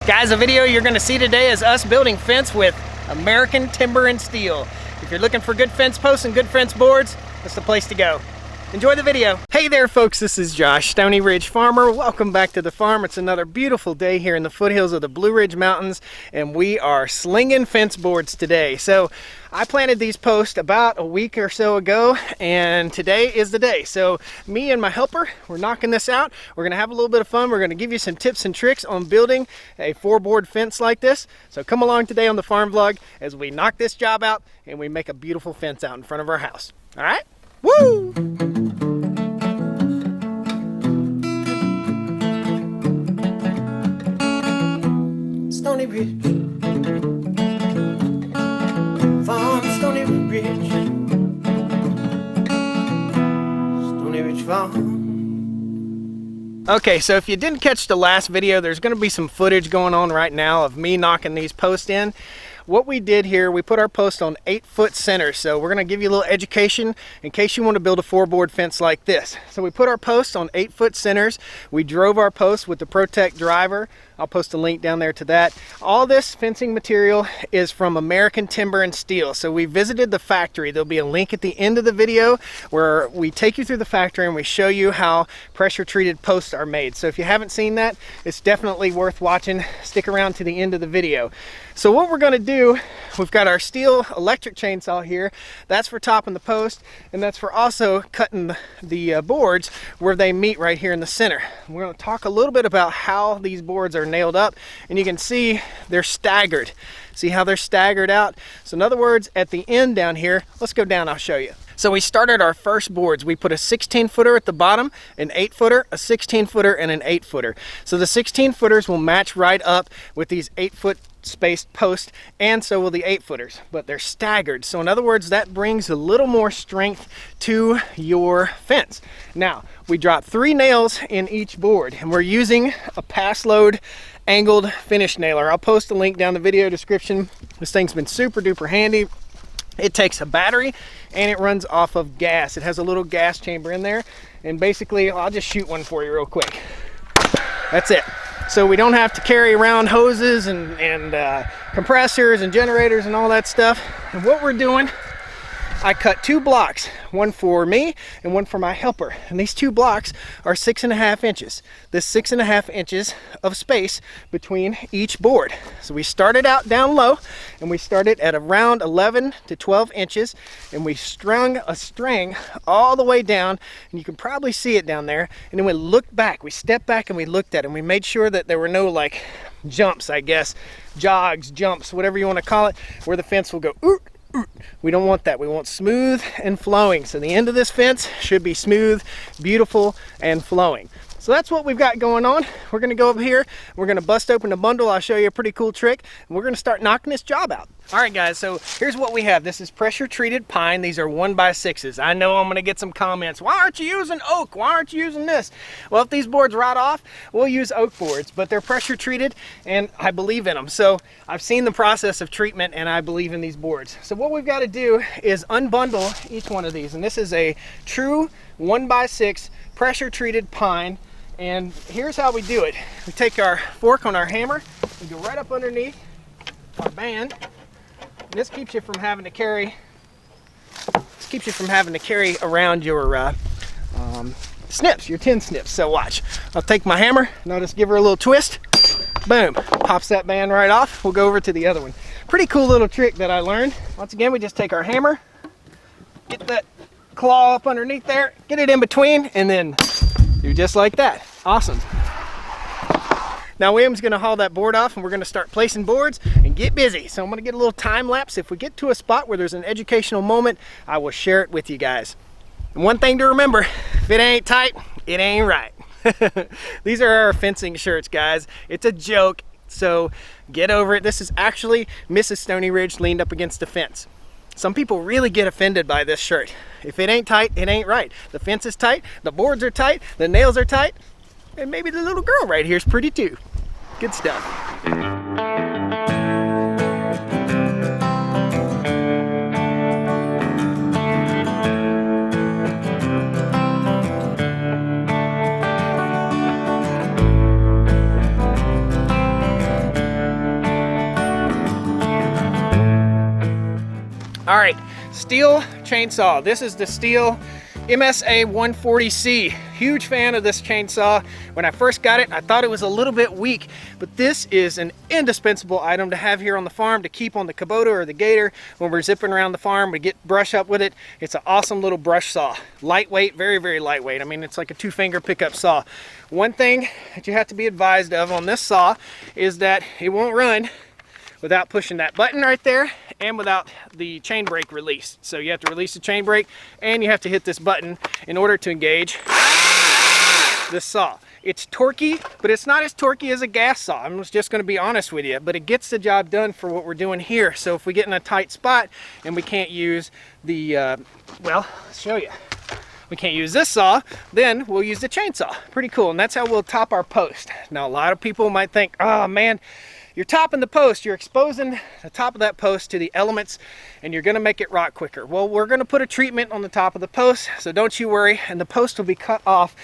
Guys, the video you're gonna see today is us building fence with American timber and steel. If you're looking for good fence posts and good fence boards, that's the place to go. Enjoy the video. Hey there folks, this is Josh, Stoney Ridge Farmer. Welcome back to the farm. It's another beautiful day here in the foothills of the Blue Ridge Mountains, and we are slinging fence boards today. So I planted these posts about a week or so ago, and today is the day. So me and my helper, we're knocking this out. We're gonna have a little bit of fun. We're gonna give you some tips and tricks on building a 4-board fence like this. So come along today on the farm vlog as we knock this job out and we make a beautiful fence out in front of our house. All right? Woo! Stoney Ridge, farm Stoney Ridge, Stoney Ridge farm. Okay, so if you didn't catch the last video, there's going to be some footage going on right now of me knocking these posts in. What we did here, we put our post on 8-foot centers. So we're gonna give you a little education in case you want to build a 4-board fence like this. So we put our posts on 8-foot centers. We drove our posts with the Protect driver. I'll post a link down there to that. All this fencing material is from American Timber and Steel. So we visited the factory. There'll be a link at the end of the video where we take you through the factory and we show you how pressure treated posts are made. So if you haven't seen that, it's definitely worth watching. Stick around to the end of the video. So what we're gonna do, we've got our steel electric chainsaw here. That's for topping the post, and that's for also cutting the boards where they meet right here in the center. We're gonna talk a little bit about how these boards are nailed up, and you can see they're staggered. See how they're staggered out? So in other words, at the end down here, let's go down, I'll show you. So we started our first boards. We put a 16-footer at the bottom, an 8-footer, a 16-footer, and an 8-footer. So the 16-footers will match right up with these 8-foot spaced posts, and so will the 8-footers, but they're staggered. So in other words, that brings a little more strength to your fence. Now, we dropped 3 nails in each board, and we're using a pass load angled finish nailer. I'll post a link down the video description. This thing's been super duper handy. It takes a battery and it runs off of gas. It has a little gas chamber in there, and basically I'll just shoot one for you real quick. That's it. So we don't have to carry around hoses and compressors and generators and all that stuff. And what we're doing, I cut 2 blocks, one for me and one for my helper. And these 2 blocks are 6.5 inches. This 6.5 inches of space between each board. So we started out down low, and we started at around 11 to 12 inches, and we strung a string all the way down, and you can probably see it down there. And then we looked back, we stepped back and we looked at it, and we made sure that there were no like jumps, I guess, jogs, jumps, whatever you want to call it, where the fence will go oot. We don't want that. We want smooth and flowing. So the end of this fence should be smooth, beautiful, and flowing. So that's what we've got going on. We're gonna go up here, we're gonna bust open a bundle. I'll show you a pretty cool trick, and we're gonna start knocking this job out. All right guys, so here's what we have. This is pressure treated pine. These are 1x6s. I know I'm gonna get some comments. Why aren't you using oak? Why aren't you using this? Well, if these boards rot off, we'll use oak boards, but they're pressure treated and I believe in them. So I've seen the process of treatment and I believe in these boards. So what we've got to do is unbundle each one of these. And this is a true 1x6 pressure treated pine. And here's how we do it. We take our fork on our hammer, we go right up underneath our band. And this keeps you from having to carry around your snips, your tin snips. So watch. I'll take my hammer and I'll just give her a little twist. Boom. Pops that band right off. We'll go over to the other one. Pretty cool little trick that I learned. Once again, we just take our hammer, get that claw up underneath there, get it in between, and then do just like that. Awesome. Now William's gonna haul that board off and we're gonna start placing boards and get busy. So I'm gonna get a little time lapse. If we get to a spot where there's an educational moment, I will share it with you guys. And one thing to remember, if it ain't tight, it ain't right. These are our fencing shirts, guys. It's a joke, so get over it. This is actually Mrs. Stoney Ridge leaned up against the fence. Some people really get offended by this shirt. If it ain't tight, it ain't right. The fence is tight, the boards are tight, the nails are tight, and maybe the little girl right here is pretty too. Good stuff. All right, steel chainsaw. This is the steel MSA 140C. Huge fan of this chainsaw. When I first got it, I thought it was a little bit weak, but this is an indispensable item to have here on the farm to keep on the Kubota or the Gator when we're zipping around the farm. We get brush up with it. It's an awesome little brush saw. Lightweight, very, very lightweight. I mean, it's like a 2-finger pickup saw. One thing that you have to be advised of on this saw is that it won't run without pushing that button right there and without the chain brake release. So you have to release the chain brake and you have to hit this button in order to engage this saw. It's torquey, but it's not as torquey as a gas saw. I'm just going to be honest with you, but it gets the job done for what we're doing here. So if we get in a tight spot and we can't use the, well, I'll show you. We can't use this saw, then we'll use the chainsaw. Pretty cool, and that's how we'll top our post. Now, a lot of people might think, oh man, you're topping the post, you're exposing the top of that post to the elements and you're gonna make it rot quicker. Well, we're gonna put a treatment on the top of the post, so don't you worry, and the post will be cut off.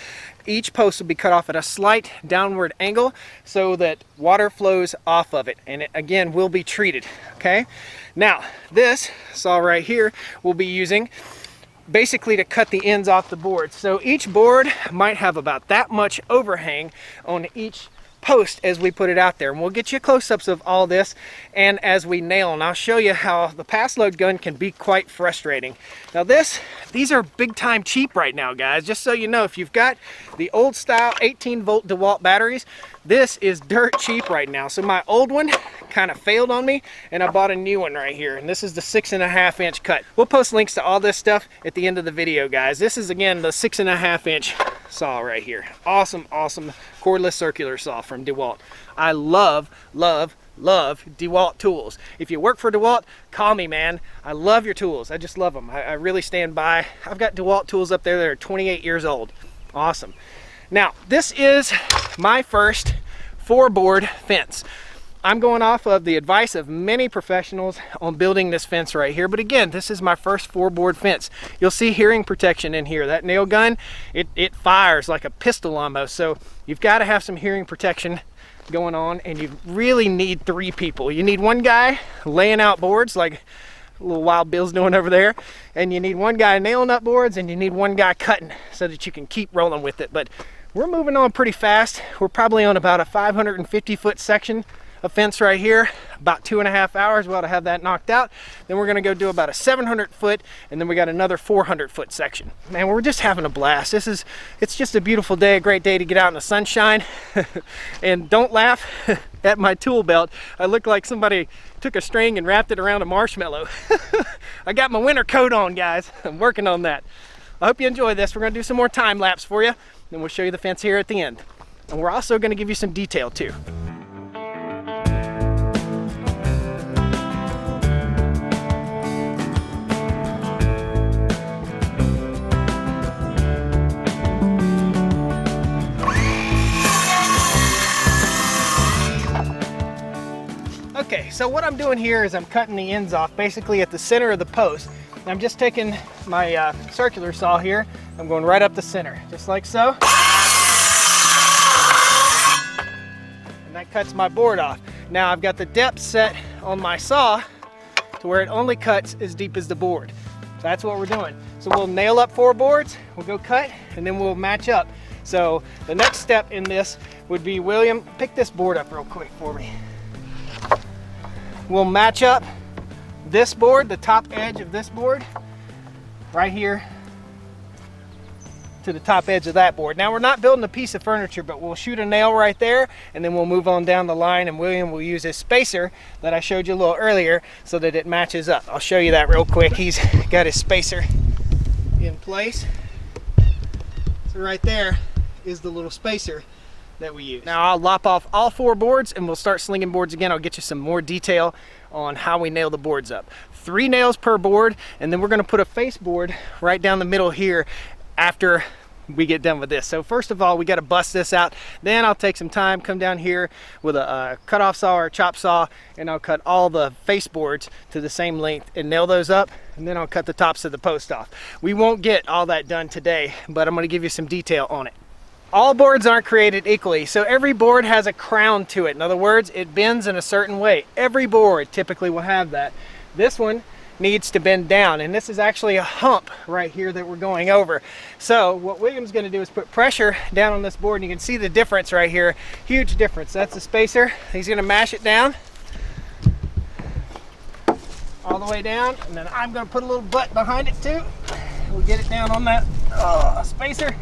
Each post will be cut off at a slight downward angle so that water flows off of it, and it again will be treated, okay? Now, this saw right here we'll be using basically to cut the ends off the board. So each board might have about that much overhang on each post as we put it out there, and we'll get you close-ups of all this and as we nail, and I'll show you how the pass load gun can be quite frustrating. Now these are big time cheap right now, guys. Just so you know, if you've got the old style 18-volt DeWalt batteries, this is dirt cheap right now. So my old one kind of failed on me and I bought a new one right here, and this is the 6.5-inch cut. We'll post links to all this stuff at the end of the video, guys. This is again the 6.5-inch saw right here. Awesome cordless circular saw from DeWalt. I love DeWalt tools. If you work for DeWalt, call me, man. I love your tools. I just love them. I really stand by. I've got DeWalt tools up there that are 28 years old. Awesome. Now, this is my first 4-board fence. I'm going off of the advice of many professionals on building this fence right here, but again, this is my first 4-board fence. You'll see hearing protection in here. That nail gun, it fires like a pistol almost, so you've got to have some hearing protection going on, and you really need 3 people. You need one guy laying out boards like little Wild Bill's doing over there, and you need one guy nailing up boards, and you need one guy cutting so that you can keep rolling with it. But we're moving on pretty fast. We're probably on about a 550-foot section of fence right here. About 2.5 hours we'll have that knocked out. Then we're gonna go do about a 700-foot, and then we got another 400-foot section. Man, we're just having a blast. It's just a beautiful day, a great day to get out in the sunshine. And don't laugh at my tool belt. I look like somebody took a string and wrapped it around a marshmallow. I got my winter coat on, guys. I'm working on that. I hope you enjoy this. We're gonna do some more time lapse for you, then we'll show you the fence here at the end. And we're also gonna give you some detail too. Okay, so what I'm doing here is I'm cutting the ends off basically at the center of the post. I'm just taking my circular saw here, I'm going right up the center, just like so. And that cuts my board off. Now I've got the depth set on my saw to where it only cuts as deep as the board. So that's what we're doing. So we'll nail up 4 boards, we'll go cut, and then we'll match up. So the next step in this would be, William, pick this board up real quick for me. We'll match up this board, the top edge of this board, right here to the top edge of that board. Now we're not building a piece of furniture, but we'll shoot a nail right there, and then we'll move on down the line, and William will use his spacer that I showed you a little earlier so that it matches up. I'll show you that real quick. He's got his spacer in place. So right there is the little spacer that we use. Now I'll lop off all 4 boards and we'll start slinging boards again. I'll get you some more detail on how we nail the boards up. 3 nails per board, and then we're gonna put a face board right down the middle here after we get done with this. So first of all, we got to bust this out. Then I'll take some time, come down here with a cut-off saw or a chop saw, and I'll cut all the face boards to the same length and nail those up, and then I'll cut the tops of the post off. We won't get all that done today, but I'm going to give you some detail on it. All boards aren't created equally, so every board has a crown to it. In other words, it bends in a certain way. Every board typically will have that. This one needs to bend down, and this is actually a hump right here that we're going over. So what William's going to do is put pressure down on this board, and you can see the difference right here. Huge difference. That's the spacer. He's going to mash it down all the way down, and then I'm going to put a little butt behind it too. We'll get it down on that spacer.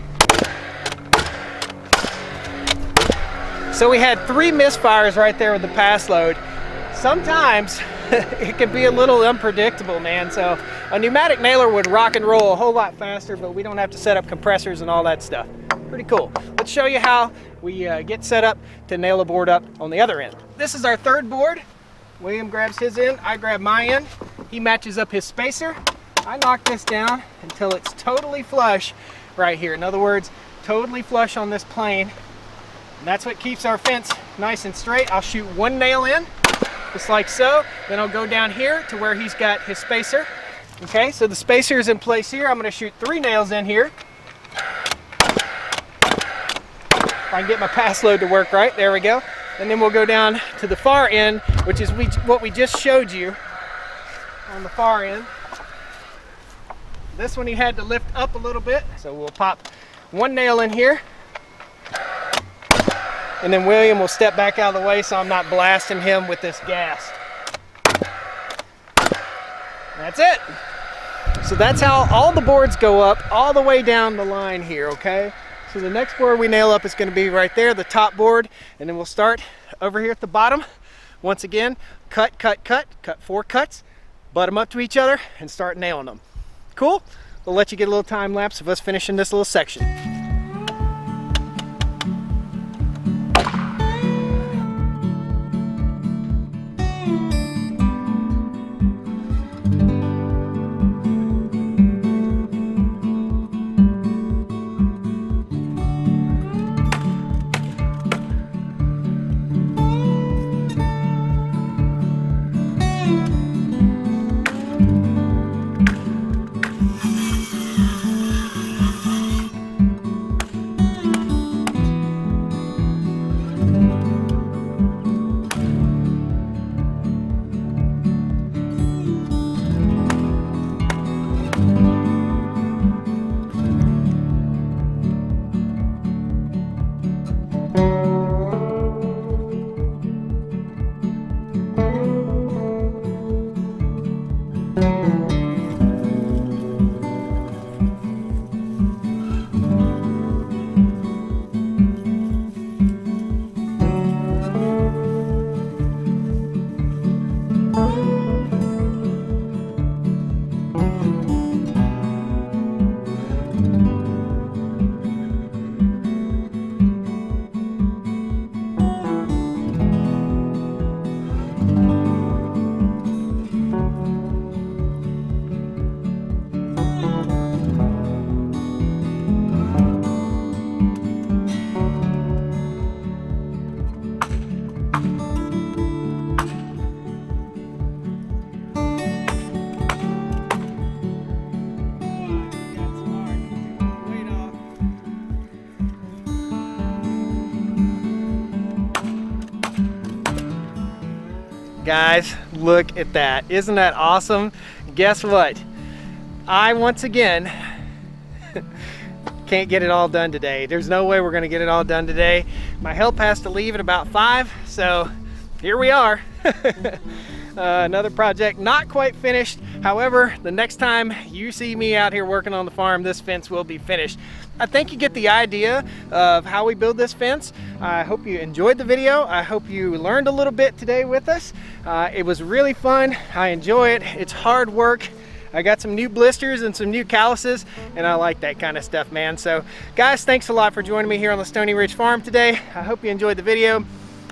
So we had 3 misfires right there with the pass load. Sometimes it can be a little unpredictable, man. So a pneumatic nailer would rock and roll a whole lot faster, but we don't have to set up compressors and all that stuff. Pretty cool. Let's show you how we get set up to nail a board up on the other end. This is our 3rd board. William grabs his end, I grab my end. He matches up his spacer. I knock this down until it's totally flush right here. In other words, totally flush on this plane. And that's what keeps our fence nice and straight. I'll shoot 1 nail in, just like so. Then I'll go down here to where he's got his spacer. Okay, so the spacer is in place here. I'm gonna shoot 3 nails in here. If I can get my pass load to work right, there we go. And then we'll go down to the far end, which is what we just showed you on the far end. This one he had to lift up a little bit, so we'll pop 1 nail in here. And then William will step back out of the way so I'm not blasting him with this gas. That's it. So that's how all the boards go up all the way down the line here, okay? So the next board we nail up is going to be right there, the top board, and then we'll start over here at the bottom. Once again, cut 4 cuts, butt them up to each other, and start nailing them. Cool? We'll let you get a little time lapse of us finishing this little section. Guys, look at that. Isn't that awesome? Guess what? I once again can't get it all done today. There's no way we're gonna get it all done today. My help has to leave at about 5, so here we are. Another project not quite finished. However, the next time you see me out here working on the farm, this fence will be finished. I think you get the idea of how we build this fence. I hope you enjoyed the video. I hope you learned a little bit today with us. It was really fun. I enjoy it. It's hard work. I got some new blisters and some new calluses, and I like that kind of stuff, man. So guys, thanks a lot for joining me here on the Stoney Ridge Farm today. I hope you enjoyed the video.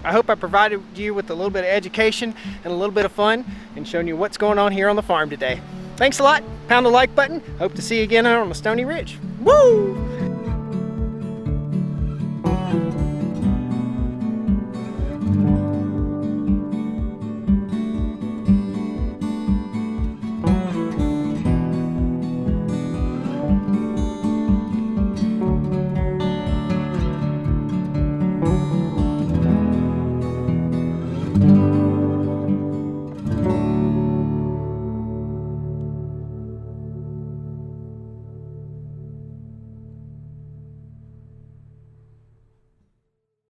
I hope I provided you with a little bit of education and a little bit of fun and showing you what's going on here on the farm today. Thanks a lot. Pound the like button. Hope to see you again on the Stoney Ridge. Woo!